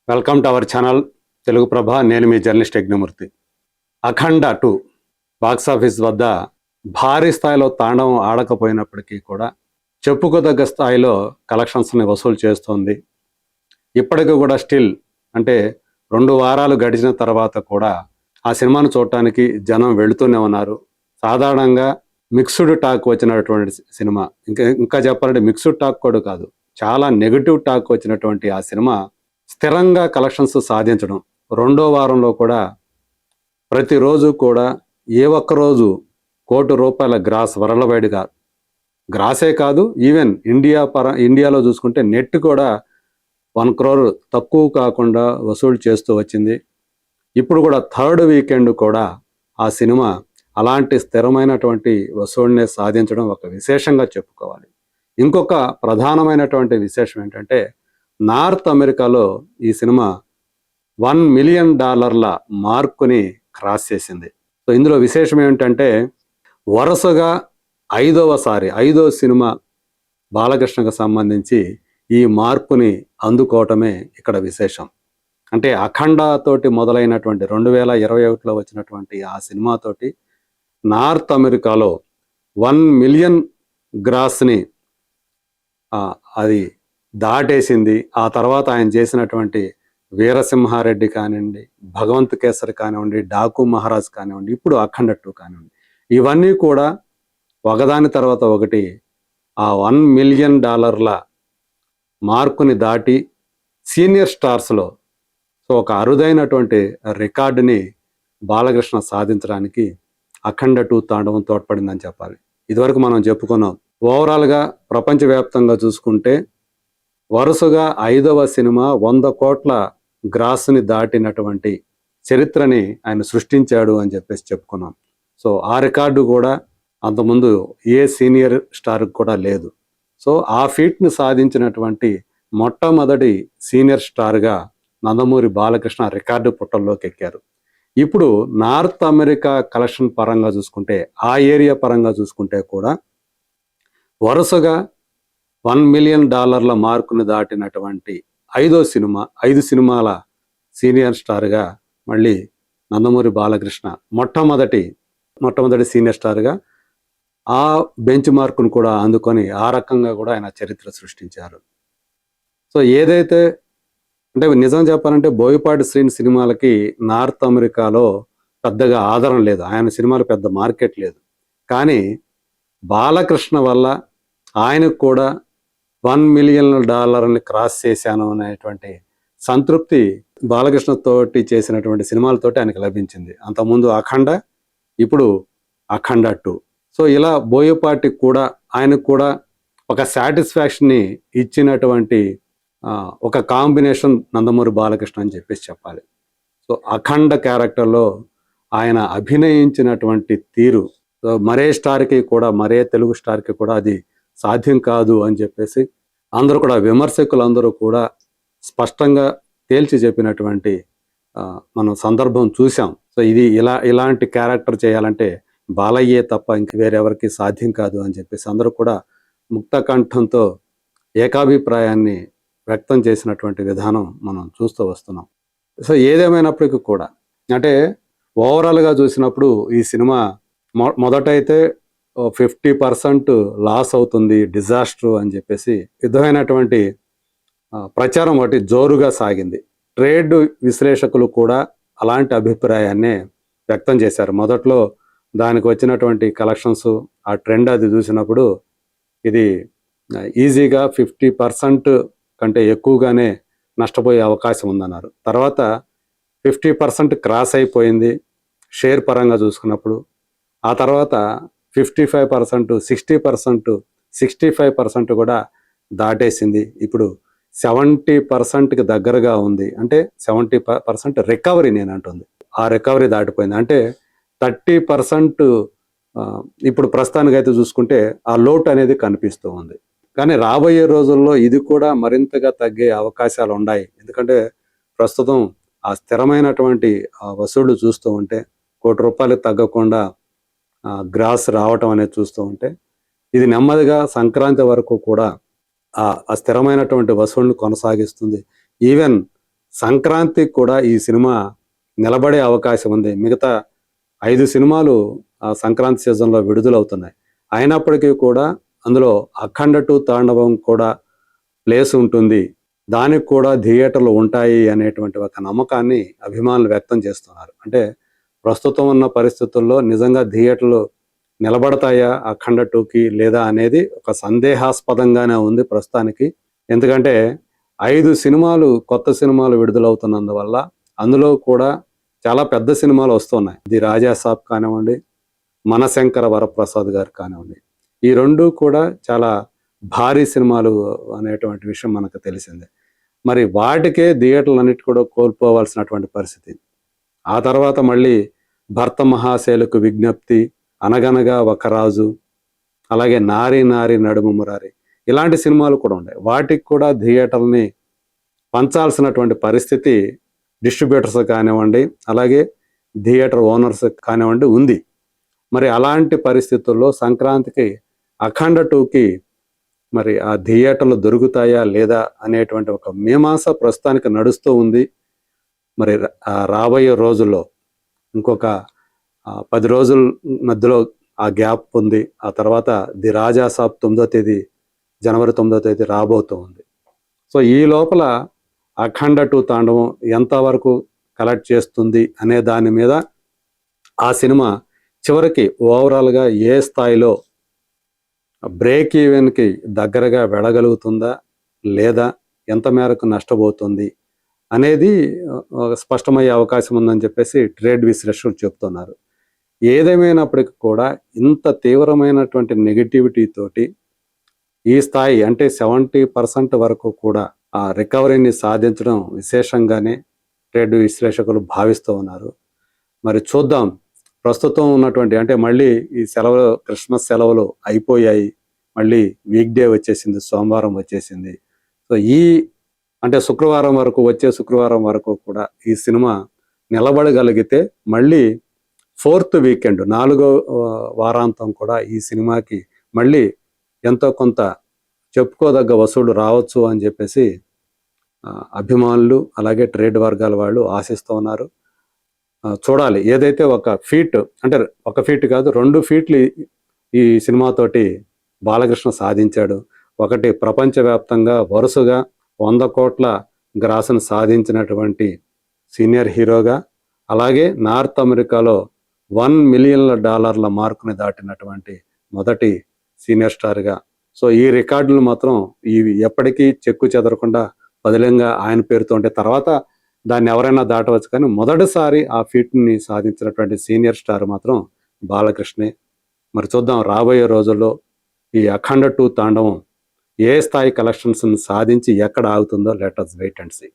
Welcome to our channel Telugu Prabha. నేను మీ journalist Yajnamurthy. Akhanda 2 box office వద్ద భారీ స్థాయిలో తాండవం ఆడకపోయినప్పటికీ కూడా చెప్పుకోదగ్గ స్థాయిలో కలెక్షన్స్ని వసూలు చేస్తోంది. ఇప్పటికీ కూడా స్టిల్ అంటే 2 వారాలు గడిచిన తర్వాత కూడా ఆ సినిమాను చూడటానికి జనం వెళుతూనే ఉన్నారు. సాధారణంగా మిక్స్డ్ టాక్ వచ్చినటువంటి సినిమా, ఇంకా చెప్పాలంటే మిక్స్డ్ టాక్ కూడా కాదు, చాలా నెగిటివ్ టాక్ వచ్చినటువంటి ఆ సినిమా స్థిరంగా కలెక్షన్స్ సాధించడం, 2వ వారంలో కూడా ప్రతిరోజు కూడా ఏ ఒక్కరోజు ₹1,00,00,000 గ్రాస్ వరల్డ్ వైడ్గా, గ్రాసే కాదు ఈవెన్ ఇండియాలో చూసుకుంటే నెట్ కూడా 1 crore తక్కువ కాకుండా వసూలు చేస్తూ వచ్చింది. ఇప్పుడు కూడా థర్డ్ వీకెండ్ కూడా ఆ సినిమా అలాంటి స్థిరమైనటువంటి వసూళ్ళనే సాధించడం ఒక విశేషంగా చెప్పుకోవాలి. ఇంకొక ప్రధానమైనటువంటి విశేషం ఏంటంటే నార్త్ అమెరికాలో ఈ సినిమా $1 million మార్కుని క్రాస్ చేసింది. సో ఇందులో విశేషం ఏమిటంటే వరుసగా ఐదో సినిమా బాలకృష్ణకు సంబంధించి ఈ మార్కుని అందుకోవటమే ఇక్కడ విశేషం. అంటే అఖండ తోటి మొదలైనటువంటి 2021లో వచ్చినటువంటి ఆ సినిమాతోటి నార్త్ అమెరికాలో 1 million గ్రాస్ని అది దాటేసింది. ఆ తర్వాత ఆయన చేసినటువంటి వీరసింహారెడ్డి కానివ్వండి, భగవంత్ కేసరి కానివ్వండి, డాకు మహారాజ్ కానివ్వండి, ఇప్పుడు అఖండ 2 కానివ్వండి, ఇవన్నీ కూడా ఒకదాని తర్వాత ఒకటి ఆ $1 million మార్కుని దాటి సీనియర్ స్టార్స్లో సో ఒక అరుదైనటువంటి రికార్డుని బాలకృష్ణ సాధించడానికి అఖండ 2 తాండవం తోడ్పడిందని చెప్పాలి. ఇదివరకు మనం చెప్పుకున్నాం, ఓవరాల్గా ప్రపంచవ్యాప్తంగా చూసుకుంటే వరుసగా 5వ సినిమా 100 కోట్ల గ్రాస్ని దాటినటువంటి చరిత్రని ఆయన సృష్టించాడు అని చెప్పేసి చెప్పుకున్నాం. సో ఆ రికార్డు కూడా అంతకుముందు ఏ సీనియర్ స్టార్కి కూడా లేదు. సో ఆ ఫీట్ని సాధించినటువంటి మొట్టమొదటి సీనియర్ స్టార్గా నందమూరి బాలకృష్ణ రికార్డు పుటల్లోకి ఎక్కారు. ఇప్పుడు నార్త్ అమెరికా కలెక్షన్ పరంగా చూసుకుంటే, ఆ ఏరియా పరంగా చూసుకుంటే కూడా వరుసగా $1 million మార్కును దాటినటువంటి 5 సినిమాల సీనియర్ స్టార్గా మళ్ళీ నందమూరి బాలకృష్ణ మొట్టమొదటి సీనియర్ స్టార్గా ఆ బెంచ్ మార్కును కూడా అందుకొని ఆ రకంగా కూడా ఆయన చరిత్ర సృష్టించారు. సో ఏదైతే అంటే నిజం చెప్పాలంటే బోయపాటి శ్రీని సినిమాలకి నార్త్ అమెరికాలో పెద్దగా ఆదరణ లేదు, ఆయన సినిమాలు పెద్ద మార్కెట్ లేదు. కానీ బాలకృష్ణ వల్ల ఆయనకు కూడా $1 million క్రాస్ చేశాను అనేటువంటి సంతృప్తి బాలకృష్ణ తోటి చేసినటువంటి సినిమాలతోటి ఆయనకు లభించింది. అంతకుముందు అఖండ, ఇప్పుడు అఖండ 2. సో ఇలా బోయపాటి కూడా ఆయనకు కూడా ఒక సాటిస్ఫాక్షన్ని ఇచ్చినటువంటి ఒక కాంబినేషన్ నందమూరి బాలకృష్ణ అని చెప్పేసి చెప్పాలి. సో అఖండ క్యారెక్టర్లో ఆయన అభినయించినటువంటి తీరు మరే స్టార్కి కూడా, మరే తెలుగు స్టార్కి కూడా అది సాధ్యం కాదు అని చెప్పేసి అందరూ కూడా, విమర్శకులందరూ కూడా స్పష్టంగా తేల్చి చెప్పినటువంటి మనం సందర్భం చూసాం. సో ఇది ఇలాంటి క్యారెక్టర్ చేయాలంటే బాలయ్యే తప్ప ఇంక వేరెవరికి సాధ్యం కాదు అని చెప్పేసి అందరూ కూడా ముక్త కంఠంతో ఏకాభిప్రాయాన్ని వ్యక్తం చేసినటువంటి విధానం మనం చూస్తూ వస్తున్నాం. సో ఏదేమైనప్పటికీ కూడా అంటే ఓవరాల్గా చూసినప్పుడు ఈ సినిమా మొదటైతే 50% లాస్ అవుతుంది, డిజాస్టర్ అని చెప్పేసి విధమైనటువంటి ప్రచారం ఒకటి జోరుగా సాగింది. ట్రేడ్ విశ్లేషకులు కూడా అలాంటి అభిప్రాయాన్నే వ్యక్తం చేశారు. మొదట్లో దానికి వచ్చినటువంటి కలెక్షన్స్, ఆ ట్రెండ్ అది చూసినప్పుడు ఇది ఈజీగా 50% కంటే ఎక్కువగానే నష్టపోయే అవకాశం ఉందన్నారు. తర్వాత 50% క్రాస్ అయిపోయింది షేర్ పరంగా చూసుకున్నప్పుడు. ఆ తర్వాత 55%, 60%, 65% కూడా దాటేసింది. ఇప్పుడు 70%కి దగ్గరగా ఉంది. అంటే 70% రికవరీ నేను అంటుంది, ఆ రికవరీ దాటిపోయింది. అంటే 30% ఇప్పుడు ప్రస్తుతానికి అయితే చూసుకుంటే ఆ లోటు అనేది కనిపిస్తూ ఉంది. కానీ రాబోయే రోజుల్లో ఇది కూడా మరింతగా తగ్గే అవకాశాలు ఉన్నాయి. ఎందుకంటే ప్రస్తుతం ఆ స్థిరమైనటువంటి వసూళ్లు చూస్తూ ఉంటే ₹1,00,00,000 తగ్గకుండా గ్రాస్ రావటం అనేది చూస్తూ ఉంటే ఇది నెమ్మదిగా సంక్రాంతి వరకు కూడా ఆ స్థిరమైనటువంటి వసూళ్లను కొనసాగిస్తుంది. ఈవెన్ సంక్రాంతికి కూడా ఈ సినిమా నిలబడే అవకాశం ఉంది. మిగతా 5 సినిమాలు సంక్రాంతి సీజన్‌లో విడుదలవుతున్నాయి. అయినప్పటికీ కూడా అందులో 'అఖండ 2 తాండవం' కూడా ప్లేస్ ఉంటుంది. దానికి కూడా థియేటర్‌లు ఉంటాయి అనేటువంటి ఒక నమ్మకాన్ని అభిమానులు వ్యక్తం చేస్తున్నారు. అంటే ప్రస్తుతం ఉన్న పరిస్థితుల్లో నిజంగా థియేటర్‌లు నిలబడతాయా 'అఖండ 2'కి లేదా అనేది ఒక సందేహాస్పదంగానే ఉంది ప్రస్తుతానికి. ఎందుకంటే 5 సినిమాలు కొత్త సినిమాలు విడుదలవుతున్నందువల్ల అందులో కూడా చాలా పెద్ద సినిమాలు వస్తున్నాయి. 'ది రాజా సాబ్' కానివ్వండి, 'మనశంకర వరప్రసాద్' గారు కానివ్వండి. ఈ 2 కూడా చాలా భారీ సినిమాలు అనేటువంటి విషయం మనకు తెలిసిందే. మరి వాటికే థియేటర్లన్నిటి కూడా కోల్పోవాల్సినటువంటి పరిస్థితి. ఆ తర్వాత మళ్ళీ 'భర్త మహాశైలకు విజ్ఞప్తి', 'అనగనగా ఒక రాజు', అలాగే 'నారి నారి నడుమ మురారి' ఇలాంటి సినిమాలు కూడా ఉన్నాయి. వాటికి కూడా థియేటర్‌ని పంచాల్సినటువంటి పరిస్థితి డిస్ట్రిబ్యూటర్స్ కానివ్వండి, అలాగే థియేటర్ ఓనర్స్ కానివ్వండి ఉంది. మరి అలాంటి పరిస్థితుల్లో సంక్రాంతికి 'అఖండ 2'కి మరి ఆ థియేటర్లు దొరుకుతాయా లేదా అనేటువంటి ఒక మీమాంస ప్రస్తుతానికి నడుస్తూ ఉంది. మరి రాబోయే రోజుల్లో ఇంకొక 10 రోజుల మధ్యలో ఆ గ్యాప్ ఉంది. ఆ తర్వాత 'ది రాజా సాబ్' జనవరి 9వ తేదీ రాబోతూ ఉంది. సో ఈ లోపల 'అఖండ 2 తాండవం' ఎంతవరకు కలెక్ట్ చేస్తుంది అనే దాని మీద ఆ సినిమా చివరికి ఓవరాల్‌గా ఏ స్థాయిలో బ్రేక్ ఈవెన్‌కి దగ్గరగా వెళ్ళగలుగుతుందా? లేదా ఎంత మేరకు నష్టపోతుంది? అనేది స్పష్టమయ్యే అవకాశం ఉందని చెప్పేసి ట్రేడ్ విశ్లేషకులు చెప్తున్నారు. ఏదేమైనప్పటికీ కూడా ఇంత తీవ్రమైనటువంటి నెగటివిటీ తోటి ఈ స్థాయి అంటే 70% వరకు కూడా ఆ రికవరీని సాధించడం విశేషంగానే ట్రేడ్ విశ్లేషకులు భావిస్తూ ఉన్నారు. మరి చూద్దాం. ప్రస్తుతం ఉన్నటువంటి అంటే మళ్ళీ ఈ సెలవులు క్రిస్మస్ సెలవులు అయిపోయాయి. మళ్ళీ వీక్ డే వచ్చేసింది. సోమవారం వచ్చేసింది. సో అంటే వచ్చే శుక్రవారం వరకు కూడా ఈ సినిమా నిలబడగలిగితే మళ్ళీ 4th వీకెండ్ 4వ వారాంతం కూడా ఈ సినిమాకి మళ్ళీ ఎంతో కొంత చెప్పుకోదగ్గ వసూళ్లు రావచ్చు అని చెప్పేసి అభిమానులు అలాగే ట్రేడ్ వర్గాల వాళ్ళు ఆశిస్తూ ఉన్నారు. చూడాలి. ఏదైతే ఒక ఫీట్ అంటే ఒక ఫీట్ కాదు 2 ఫీట్లు ఈ సినిమాతోటి బాలకృష్ణ సాధించాడు. ఒకటి ప్రపంచవ్యాప్తంగా వరుసగా 100 కోట్ల గ్రాసును సాధించినటువంటి సీనియర్ హీరోగా, అలాగే నార్త్ అమెరికాలో $1 మిలియన్ మార్కుని దాటినటువంటి మొదటి సీనియర్ స్టార్గా. సో ఈ రికార్డులు మాత్రం ఇవి ఎప్పటికీ చెక్కు చెదరకుండా పదిలంగా ఆయన పేరుతో ఉంటే తర్వాత దాన్ని ఎవరైనా దాటవచ్చు, కానీ మొదటిసారి ఆ ఫీట్ని సాధించినటువంటి సీనియర్ స్టార్ మాత్రం బాలకృష్ణే. మరి చూద్దాం రాబోయే రోజుల్లో ఈ 'అఖండ 2 తాండవం' ఏ స్థాయి కలెక్షన్స్ సాధించి ఎక్కడ ఆగుతుందో let us wait and see.